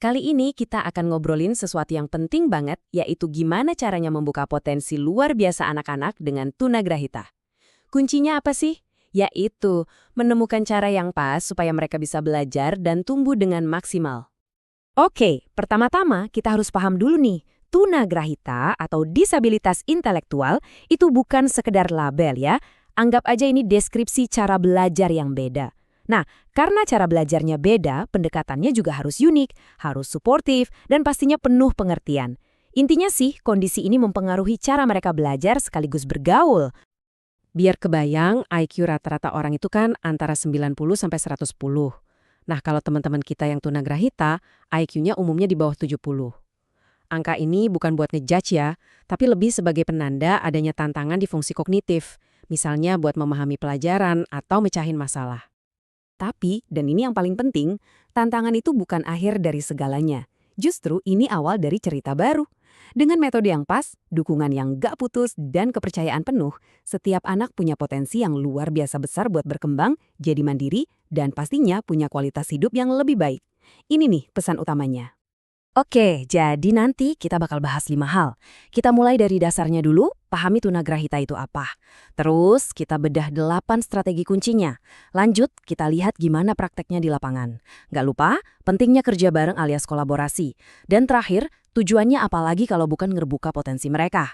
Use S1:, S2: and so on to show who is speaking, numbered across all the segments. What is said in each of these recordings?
S1: Kali ini kita akan ngobrolin sesuatu yang penting banget, yaitu gimana caranya membuka potensi luar biasa anak-anak dengan tunagrahita. Kuncinya apa sih? Yaitu menemukan cara yang pas supaya mereka bisa belajar dan tumbuh dengan maksimal. Oke, pertama-tama kita harus paham dulu nih, tunagrahita atau disabilitas intelektual itu bukan sekedar label ya. Anggap aja ini deskripsi cara belajar yang beda. Nah, karena cara belajarnya beda, pendekatannya juga harus unik, harus suportif, dan pastinya penuh pengertian. Intinya sih, kondisi ini mempengaruhi cara mereka belajar sekaligus bergaul. Biar kebayang, IQ rata-rata orang itu kan antara 90 sampai 110. Nah, kalau teman-teman kita yang tunagrahita, IQ-nya umumnya di bawah 70. Angka ini bukan buat ngejudge ya, tapi lebih sebagai penanda adanya tantangan di fungsi kognitif. Misalnya buat memahami pelajaran atau mecahin masalah. Tapi, dan ini yang paling penting, tantangan itu bukan akhir dari segalanya. Justru ini awal dari cerita baru. Dengan metode yang pas, dukungan yang gak putus, dan kepercayaan penuh, setiap anak punya potensi yang luar biasa besar buat berkembang, jadi mandiri, dan pastinya punya kualitas hidup yang lebih baik. Ini nih pesan utamanya. Oke, jadi nanti kita bakal bahas 5 hal. Kita mulai dari dasarnya dulu, pahami tunagrahita itu apa. Terus kita bedah 8 strategi kuncinya. Lanjut, kita lihat gimana prakteknya di lapangan. Gak lupa, pentingnya kerja bareng alias kolaborasi. Dan terakhir, tujuannya apalagi kalau bukan ngebuka potensi mereka.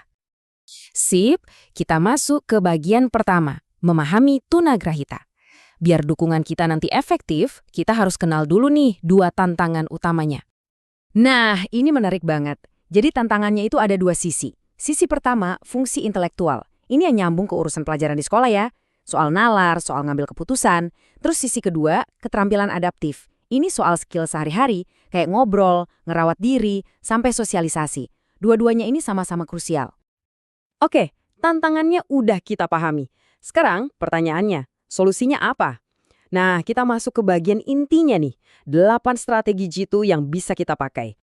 S1: Sip, kita masuk ke bagian pertama, memahami tunagrahita. Biar dukungan kita nanti efektif, kita harus kenal dulu nih 2 tantangan utamanya. Nah, ini menarik banget. Jadi tantangannya itu ada 2 sisi. Sisi pertama, fungsi intelektual. Ini yang nyambung ke urusan pelajaran di sekolah ya. Soal nalar, soal ngambil keputusan. Terus sisi kedua, keterampilan adaptif. Ini soal skill sehari-hari, kayak ngobrol, ngerawat diri, sampai sosialisasi. Dua-duanya ini sama-sama krusial. Oke, tantangannya udah kita pahami. Sekarang pertanyaannya, solusinya apa? Nah, kita masuk ke bagian intinya nih, 8 strategi jitu yang bisa kita pakai.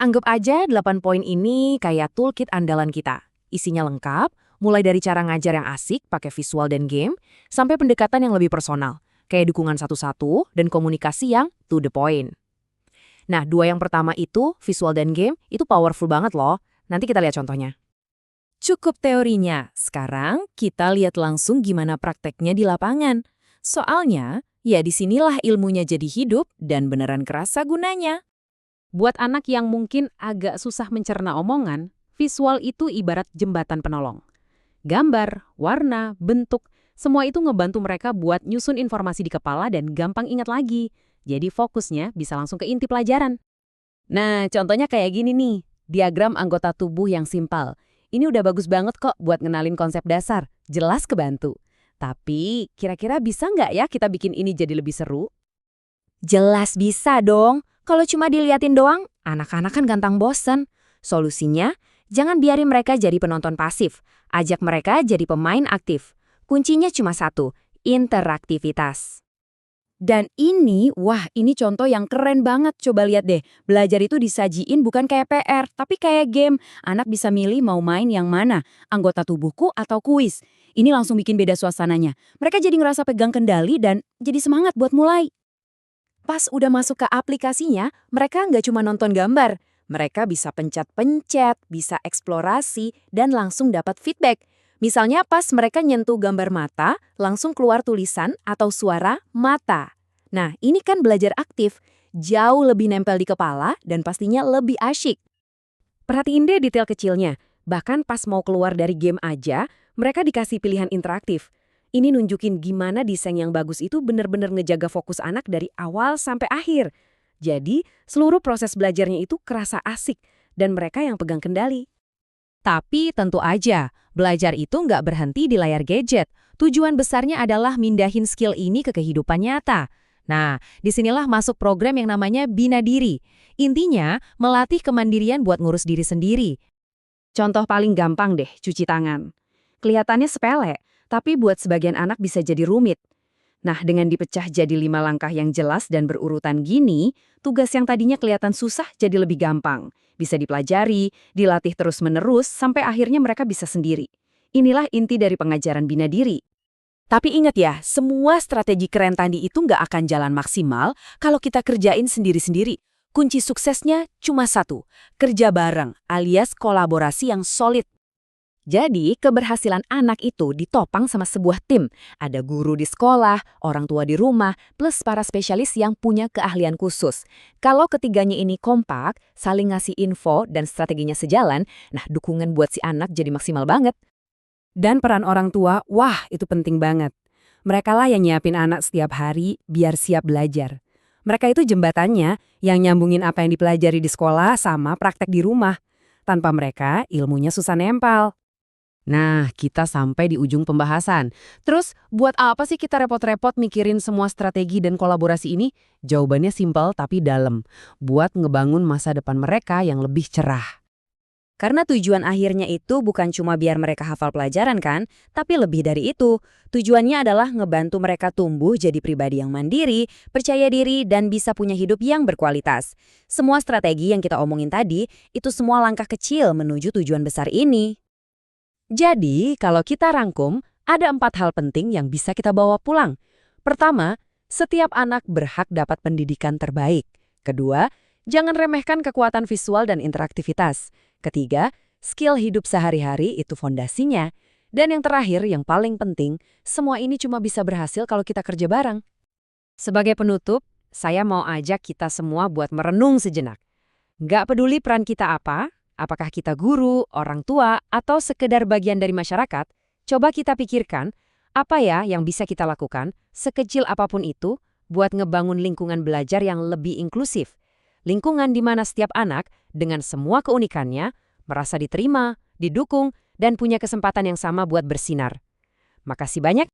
S1: Anggap aja 8 poin ini kayak toolkit andalan kita. Isinya lengkap, mulai dari cara ngajar yang asik pakai visual dan game, sampai pendekatan yang lebih personal, kayak dukungan satu-satu dan komunikasi yang to the point. Nah, 2 yang pertama itu, visual dan game, itu powerful banget loh. Nanti kita lihat contohnya. Cukup teorinya, sekarang kita lihat langsung gimana prakteknya di lapangan. Soalnya, ya disinilah ilmunya jadi hidup dan beneran kerasa gunanya. Buat anak yang mungkin agak susah mencerna omongan, visual itu ibarat jembatan penolong. Gambar, warna, bentuk, semua itu ngebantu mereka buat nyusun informasi di kepala dan gampang ingat lagi. Jadi fokusnya bisa langsung ke inti pelajaran. Nah, contohnya kayak gini nih, diagram anggota tubuh yang simpel. Ini udah bagus banget kok buat ngenalin konsep dasar, jelas kebantu. Tapi, kira-kira bisa nggak ya kita bikin ini jadi lebih seru? Jelas bisa dong. Kalau cuma diliatin doang, anak-anak kan gampang bosen. Solusinya, jangan biarin mereka jadi penonton pasif. Ajak mereka jadi pemain aktif. Kuncinya cuma satu, interaktivitas. Dan ini contoh yang keren banget. Coba lihat deh, belajar itu disajiin bukan kayak PR, tapi kayak game. Anak bisa milih mau main yang mana, anggota tubuhku atau kuis. Ini langsung bikin beda suasananya. Mereka jadi ngerasa pegang kendali dan jadi semangat buat mulai. Pas udah masuk ke aplikasinya, mereka nggak cuma nonton gambar. Mereka bisa pencet-pencet, bisa eksplorasi, dan langsung dapat feedback. Misalnya pas mereka nyentuh gambar mata, langsung keluar tulisan atau suara mata. Nah, ini kan belajar aktif, jauh lebih nempel di kepala dan pastinya lebih asyik. Perhatiin deh detail kecilnya. Bahkan pas mau keluar dari game aja, mereka dikasih pilihan interaktif. Ini nunjukin gimana desain yang bagus itu benar-benar ngejaga fokus anak dari awal sampai akhir. Jadi, seluruh proses belajarnya itu kerasa asik dan mereka yang pegang kendali. Tapi tentu aja, belajar itu nggak berhenti di layar gadget. Tujuan besarnya adalah mindahin skill ini ke kehidupan nyata. Nah, disinilah masuk program yang namanya Bina Diri. Intinya, melatih kemandirian buat ngurus diri sendiri. Contoh paling gampang deh, cuci tangan. Kelihatannya sepele, tapi buat sebagian anak bisa jadi rumit. Nah, dengan dipecah jadi 5 langkah yang jelas dan berurutan gini, tugas yang tadinya kelihatan susah jadi lebih gampang. Bisa dipelajari, dilatih terus-menerus, sampai akhirnya mereka bisa sendiri. Inilah inti dari pengajaran Bina Diri. Tapi ingat ya, semua strategi keren tadi itu nggak akan jalan maksimal kalau kita kerjain sendiri-sendiri. Kunci suksesnya cuma satu, kerja bareng alias kolaborasi yang solid. Jadi, keberhasilan anak itu ditopang sama sebuah tim. Ada guru di sekolah, orang tua di rumah, plus para spesialis yang punya keahlian khusus. Kalau ketiganya ini kompak, saling ngasih info dan strateginya sejalan, nah dukungan buat si anak jadi maksimal banget. Dan peran orang tua, wah itu penting banget. Mereka lah yang nyiapin anak setiap hari biar siap belajar. Mereka itu jembatannya yang nyambungin apa yang dipelajari di sekolah sama praktek di rumah. Tanpa mereka, ilmunya susah nempel. Nah, kita sampai di ujung pembahasan. Terus, buat apa sih kita repot-repot mikirin semua strategi dan kolaborasi ini? Jawabannya simpel tapi dalam. Buat ngebangun masa depan mereka yang lebih cerah. Karena tujuan akhirnya itu bukan cuma biar mereka hafal pelajaran kan, tapi lebih dari itu. Tujuannya adalah ngebantu mereka tumbuh jadi pribadi yang mandiri, percaya diri, dan bisa punya hidup yang berkualitas. Semua strategi yang kita omongin tadi, itu semua langkah kecil menuju tujuan besar ini. Jadi, kalau kita rangkum, ada 4 hal penting yang bisa kita bawa pulang. Pertama, setiap anak berhak dapat pendidikan terbaik. Kedua, jangan remehkan kekuatan visual dan interaktivitas. Ketiga, skill hidup sehari-hari itu fondasinya. Dan yang terakhir, yang paling penting, semua ini cuma bisa berhasil kalau kita kerja bareng. Sebagai penutup, saya mau ajak kita semua buat merenung sejenak. Nggak peduli peran kita apa, apakah kita guru, orang tua, atau sekedar bagian dari masyarakat, coba kita pikirkan apa ya yang bisa kita lakukan, sekecil apapun itu, buat ngebangun lingkungan belajar yang lebih inklusif. Lingkungan di mana setiap anak, dengan semua keunikannya, merasa diterima, didukung, dan punya kesempatan yang sama buat bersinar. Makasih banyak